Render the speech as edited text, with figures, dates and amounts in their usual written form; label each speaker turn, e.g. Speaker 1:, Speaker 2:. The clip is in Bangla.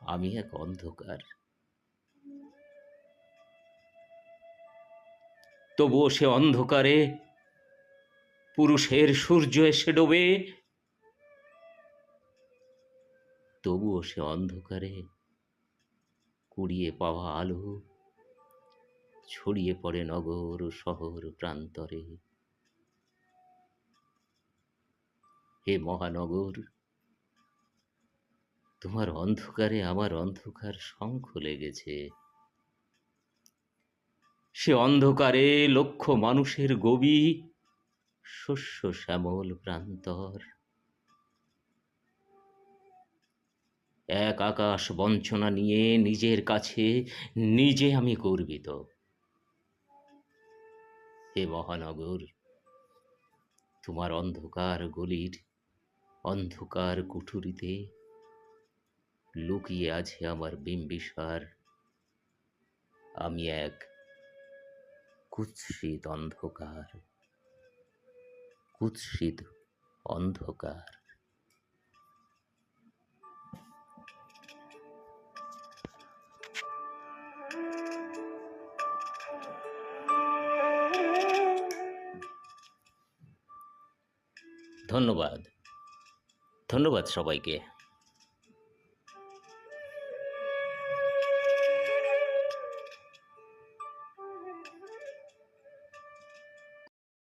Speaker 1: আমি এক অন্ধকার। তবুও সে অন্ধকারে পুরুষের সূর্য এসে ডোবে, তবুও সে অন্ধকারে কুড়িয়ে পাওয়া আলো ছড়িয়ে পড়ে নগর শহর প্রান্তরে। হে মহানগর, তোমার অন্ধকারে আমার অন্ধকার শঙ্খ লেগেছে। সে অন্ধকারে লক্ষ মানুষের গবি, শস্য শ্যামল প্রান্তর। এক আকাশ বঞ্চনা নিয়ে নিজের কাছে নিজে আমি গর্বিত। হে মহানগর, তোমার অন্ধকার গলির অন্ধকার কুঠুরিতে লুকিয়ে আছে আমার বিম্বিসার। আমি এক কুৎসিত অন্ধকার, কুৎসিত অন্ধকার। ধন্যবাদ, ধন্যবাদ সবাইকে।